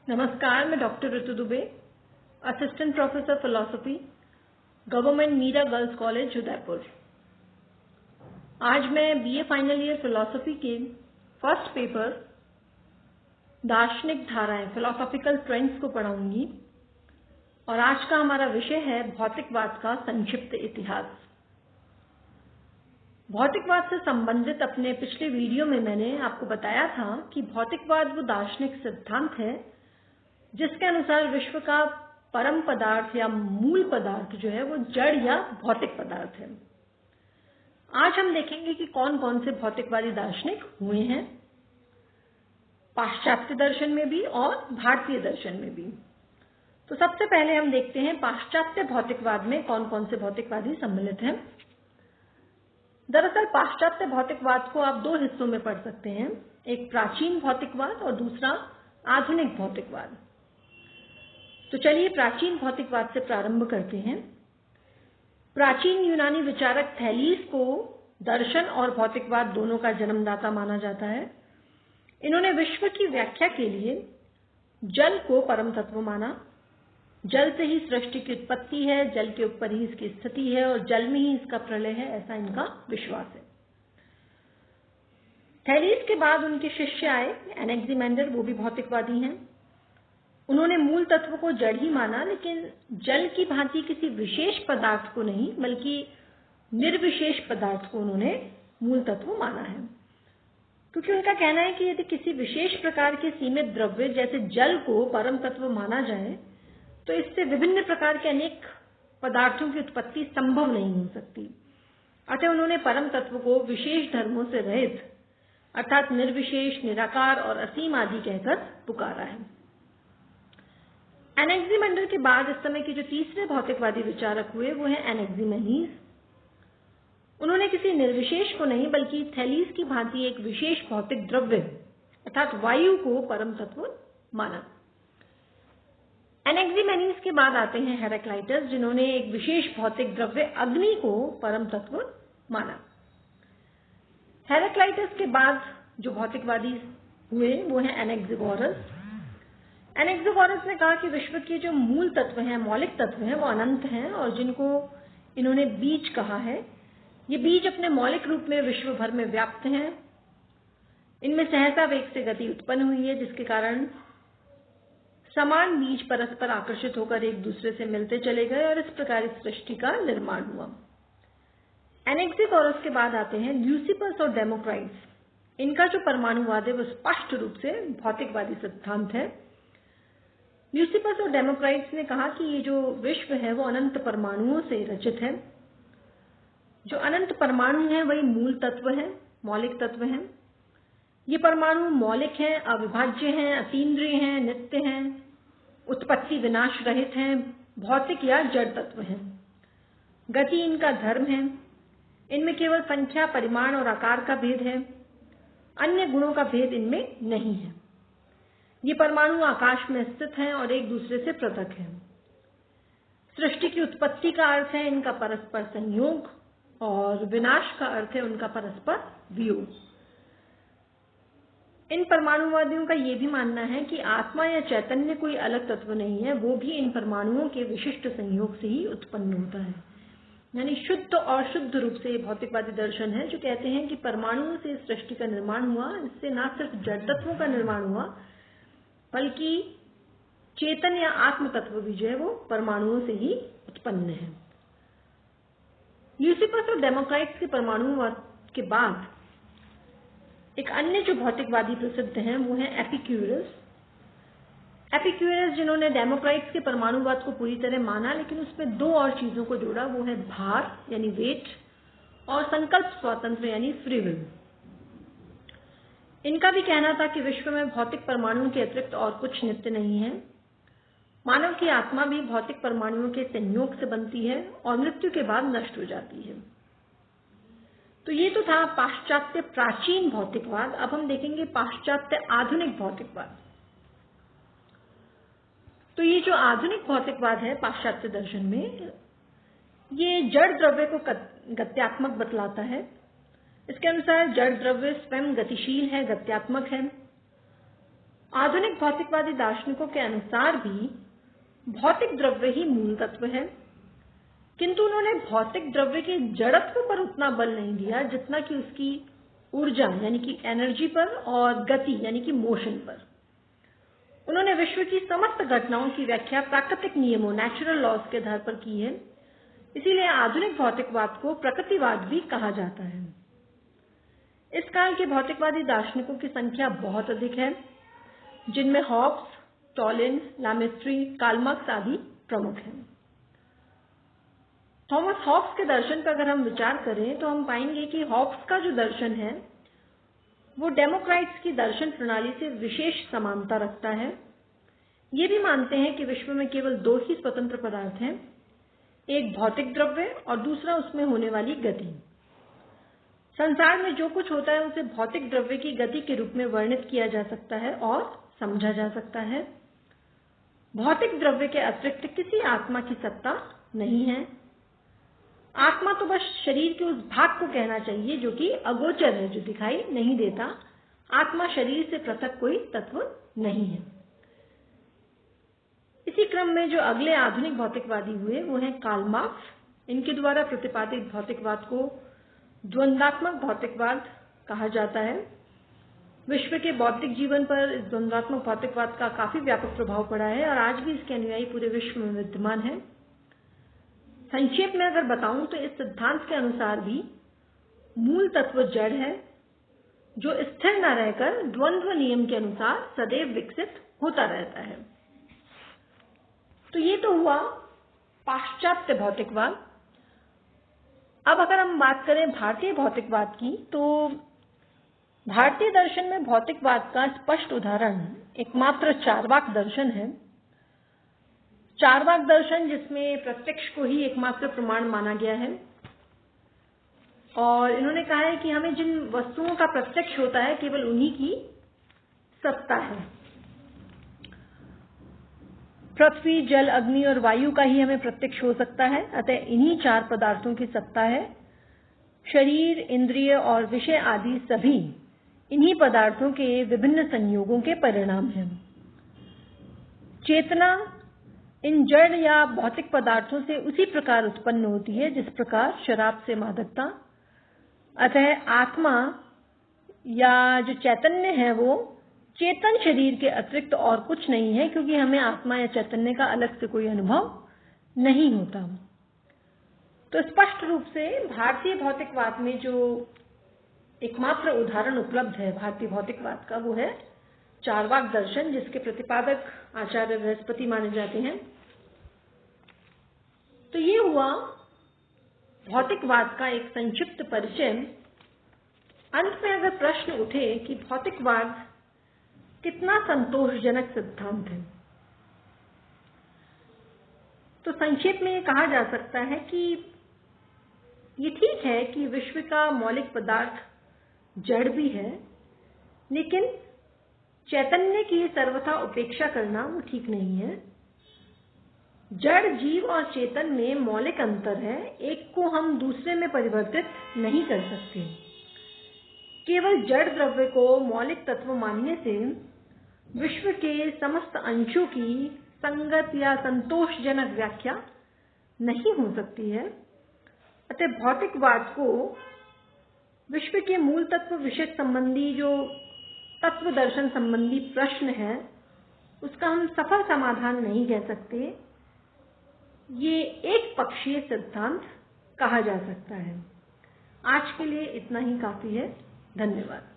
नमस्कार, मैं doctor Ritu Dubey, assistant professor philosophy, government Meera girls college Udaipur. आज मैं बीए फाइनल ईयर फिलॉसफी के फर्स्ट पेपर दार्शनिक धाराएं फिलोसॉफिकल ट्रेंड्स को पढ़ाऊंगी और आज का हमारा विषय है भौतिकवाद का संक्षिप्त इतिहास। भौतिकवाद से संबंधित अपने पिछले वीडियो में मैंने आपको बताया था कि भौतिकवाद वो दार्शनिक सिद्धांत है जिसके अनुसार विश्व का परम पदार्थ या मूल पदार्थ जो है वो जड़ या भौतिक पदार्थ है। आज हम देखेंगे कि कौन कौन से भौतिकवादी दार्शनिक हुए हैं, पाश्चात्य दर्शन में भी और भारतीय दर्शन में भी। तो सबसे पहले हम देखते हैं पाश्चात्य भौतिकवाद में कौन कौन से भौतिकवादी सम्मिलित हैं। दरअसल पाश्चात्य भौतिकवाद को आप दो हिस्सों में पढ़ सकते हैं, एक प्राचीन भौतिकवाद और दूसरा आधुनिक भौतिकवाद। तो चलिए प्राचीन भौतिकवाद से प्रारंभ करते हैं। प्राचीन यूनानी विचारक थैलीस को दर्शन और भौतिकवाद दोनों का जन्मदाता माना जाता है। इन्होंने विश्व की व्याख्या के लिए जल को परम तत्व माना। जल से ही सृष्टि की उत्पत्ति है, जल के ऊपर ही इसकी स्थिति है और जल में ही इसका प्रलय है, ऐसा इनका विश्वास है। थैलीस के बाद उनके शिष्य आए एनेक्सिमेंडर, वो भी भौतिकवादी हैं। उन्होंने मूल तत्व को जड़ ही माना, लेकिन जल की भांति किसी विशेष पदार्थ को नहीं बल्कि निर्विशेष पदार्थ को उन्होंने मूल तत्व माना है, क्योंकि उनका कहना है कि यदि किसी विशेष प्रकार के सीमित द्रव्य जैसे जल को परम तत्व माना जाए तो इससे विभिन्न प्रकार के अनेक पदार्थों की उत्पत्ति संभव नहीं हो सकती। अतः उन्होंने परम तत्व को विशेष धर्मों से रहित अर्थात निर्विशेष, निराकार और असीम आदि कहकर पुकारा है। एनेक्सिमेंडर के बाद इस समय के जो तीसरे भौतिकवादी विचारक हुए वो है एनेक्सिमेनीज। उन्होंने किसी निर्विशेष को नहीं बल्कि थैलीस की भांति एक विशेष भौतिक द्रव्य अर्थात वायु को परम तत्व माना। एनेक्सिमेनीज के बाद आते हैं हेराक्लाइटस, जिन्होंने एक विशेष भौतिक द्रव्य अग्नि को परम तत्व माना। हेराक्लाइटस के बाद जो भौतिकवादी हुए वो है एनेक्सिगोरस। एनेक्सिगोरस ने कहा कि विश्व के जो मूल तत्व हैं, मौलिक तत्व हैं, वो अनंत हैं और जिनको इन्होंने बीज कहा है। ये बीज अपने मौलिक रूप में विश्व भर में व्याप्त हैं। इनमें सहसा वेग से गति उत्पन्न हुई है, जिसके कारण समान बीज परस्पर आकर्षित होकर एक दूसरे से मिलते चले गए और इस प्रकार इस सृष्टि का निर्माण हुआ। एनेक्सिगोरस के बाद आते हैं ल्यूसिपस और डेमोक्राइट्स। इनका जो परमाणुवाद है वो स्पष्ट रूप से भौतिकवादी सिद्धांत है। ल्यूसिपस और डेमोक्राइट्स ने कहा कि ये जो विश्व है वो अनंत परमाणुओं से रचित है। जो अनंत परमाणु हैं वही मूल तत्व है, मौलिक तत्व हैं। ये परमाणु मौलिक हैं, अविभाज्य हैं, अतीन्द्रिय हैं, नित्य हैं, उत्पत्ति विनाश रहित हैं, भौतिक या जड़ तत्व हैं। गति इनका धर्म है। इनमें केवल संख्या, परिमाण और आकार का भेद है, अन्य गुणों का भेद इनमें नहीं है। ये परमाणु आकाश में स्थित हैं और एक दूसरे से पृथक हैं। सृष्टि की उत्पत्ति का अर्थ है इनका परस्पर संयोग और विनाश का अर्थ है उनका परस्पर वियोग। इन परमाणुवादियों का यह भी मानना है कि आत्मा या चैतन्य कोई अलग तत्व नहीं है, वो भी इन परमाणुओं के विशिष्ट संयोग से ही उत्पन्न होता है। यानी शुद्ध और शुद्ध रूप से भौतिकवादी दर्शन है जो कहते हैं कि परमाणुओं से सृष्टि का निर्माण हुआ। इससे न सिर्फ जड़ तत्वों का निर्माण हुआ बल्कि चेतन या आत्म तत्व भी जो है वो परमाणुओं से ही उत्पन्न है। ल्यूसिपस और डेमोक्राइट्स के परमाणुवाद के बाद एक अन्य जो भौतिकवादी प्रसिद्ध हैं वो है एपिक्यूरस। एपिक्यूरस जिन्होंने डेमोक्राइट्स के परमाणुवाद को पूरी तरह माना, लेकिन उसमें दो और चीजों को जोड़ा, वो है भार यानी वेट और संकल्प स्वातंत्र यानी फ्री विल। इनका भी कहना था कि विश्व में भौतिक परमाणुओं के अतिरिक्त और कुछ नित्य नहीं है। मानव की आत्मा भी भौतिक परमाणुओं के संयोग से बनती है और मृत्यु के बाद नष्ट हो जाती है। तो ये तो था पाश्चात्य प्राचीन भौतिकवाद। अब हम देखेंगे पाश्चात्य आधुनिक भौतिकवाद। तो ये जो आधुनिक भौतिकवाद है पाश्चात्य दर्शन में, ये जड़ द्रव्य को गत्यात्मक बतलाता है। इसके अनुसार जड़ द्रव्य स्वयं गतिशील है, गत्यात्मक है आधुनिक भौतिकवादी दार्शनिकों के अनुसार भी भौतिक द्रव्य ही मूल तत्व है, किंतु उन्होंने भौतिक द्रव्य के जड़त्व पर उतना बल नहीं दिया जितना कि उसकी ऊर्जा यानी कि एनर्जी पर और गति यानी कि मोशन पर। उन्होंने विश्व की समस्त घटनाओं की व्याख्या प्राकृतिक नियमों नेचुरल लॉज के आधार पर की है। इसीलिए आधुनिक भौतिकवाद को प्रकृतिवाद भी कहा जाता है। इस काल के भौतिकवादी दार्शनिकों की संख्या बहुत अधिक है, जिनमें हॉब्स, टॉलिन, लामेस्ट्री, कार्ल मार्क्स आदि प्रमुख हैं। थॉमस हॉब्स के दर्शन पर अगर हम विचार करें तो हम पाएंगे कि हॉब्स का जो दर्शन है वो डेमोक्राइट्स की दर्शन प्रणाली से विशेष समानता रखता है। ये भी मानते हैं कि विश्व में केवल दो ही स्वतंत्र पदार्थ हैं, एक भौतिक द्रव्य और दूसरा उसमें होने वाली गति। संसार में जो कुछ होता है उसे भौतिक द्रव्य की गति के रूप में वर्णित किया जा सकता है और समझा जा सकता है। भौतिक द्रव्य के अतिरिक्त किसी आत्मा की सत्ता नहीं है। आत्मा तो बस शरीर के उस भाग को कहना चाहिए जो कि अगोचर है, जो दिखाई नहीं देता। आत्मा शरीर से पृथक कोई तत्व नहीं है। इसी क्रम में जो अगले आधुनिक भौतिकवादी हुए वो हैं कार्ल मार्क्स। इनके द्वारा प्रतिपादित भौतिकवाद को द्वंद्वात्मक भौतिकवाद कहा जाता है। विश्व के बौद्धिक जीवन पर इस द्वंद्वात्मक भौतिकवाद का काफी व्यापक प्रभाव पड़ा है और आज भी इसके अनुयायी पूरे विश्व में विद्यमान है। संक्षेप में अगर बताऊं तो इस सिद्धांत के अनुसार भी मूल तत्व जड़ है, जो स्थिर न रहकर द्वंद्व नियम के अनुसार सदैव विकसित होता रहता है। तो ये तो हुआ पाश्चात्य भौतिकवाद। अब अगर हम बात करें भारतीय भौतिकवाद की, तो भारतीय दर्शन में भौतिकवाद का स्पष्ट उदाहरण एकमात्र चार्वाक दर्शन है। चार्वाक दर्शन जिसमें प्रत्यक्ष को ही एकमात्र प्रमाण माना गया है और इन्होंने कहा है कि हमें जिन वस्तुओं का प्रत्यक्ष होता है केवल उन्हीं की सत्ता है। पृथ्वी, जल, अग्नि और वायु का ही हमें प्रत्यक्ष हो सकता है, अतः इन्हीं चार पदार्थों की सत्ता है। शरीर, इंद्रिय और विषय आदि सभी इन्हीं पदार्थों के विभिन्न संयोगों के परिणाम हैं। चेतना इन जड़ या भौतिक पदार्थों से उसी प्रकार उत्पन्न होती है जिस प्रकार शराब से मादकता। अतः आत्मा या जो चैतन्य है वो चेतन शरीर के अतिरिक्त और कुछ नहीं है, क्योंकि हमें आत्मा या चैतन्य का अलग से कोई अनुभव नहीं होता। तो स्पष्ट रूप से भारतीय भौतिकवाद में जो एकमात्र उदाहरण उपलब्ध है भारतीय भौतिकवाद का वो है चार्वाक दर्शन, जिसके प्रतिपादक आचार्य बृहस्पति माने जाते हैं। तो ये हुआ भौतिकवाद का एक संक्षिप्त परिचय। अंत में अगर प्रश्न उठे कि भौतिकवाद कितना संतोषजनक सिद्धांत है, तो संक्षेप में ये कहा जा सकता है कि ये ठीक है कि विश्व का मौलिक पदार्थ जड़ भी है, लेकिन चैतन्य की सर्वथा उपेक्षा करना वो ठीक नहीं है। जड़, जीव और चेतन में मौलिक अंतर है, एक को हम दूसरे में परिवर्तित नहीं कर सकते। केवल जड़ द्रव्य को मौलिक तत्व मानने से विश्व के समस्त अंशों की संगत या संतोषजनक व्याख्या नहीं हो सकती है। अतः भौतिकवाद को विश्व के मूल तत्व विषय संबंधी जो तत्व दर्शन संबंधी प्रश्न है उसका हम सफल समाधान नहीं कह सकते। ये एक पक्षीय सिद्धांत कहा जा सकता है। आज के लिए इतना ही काफी है। धन्यवाद।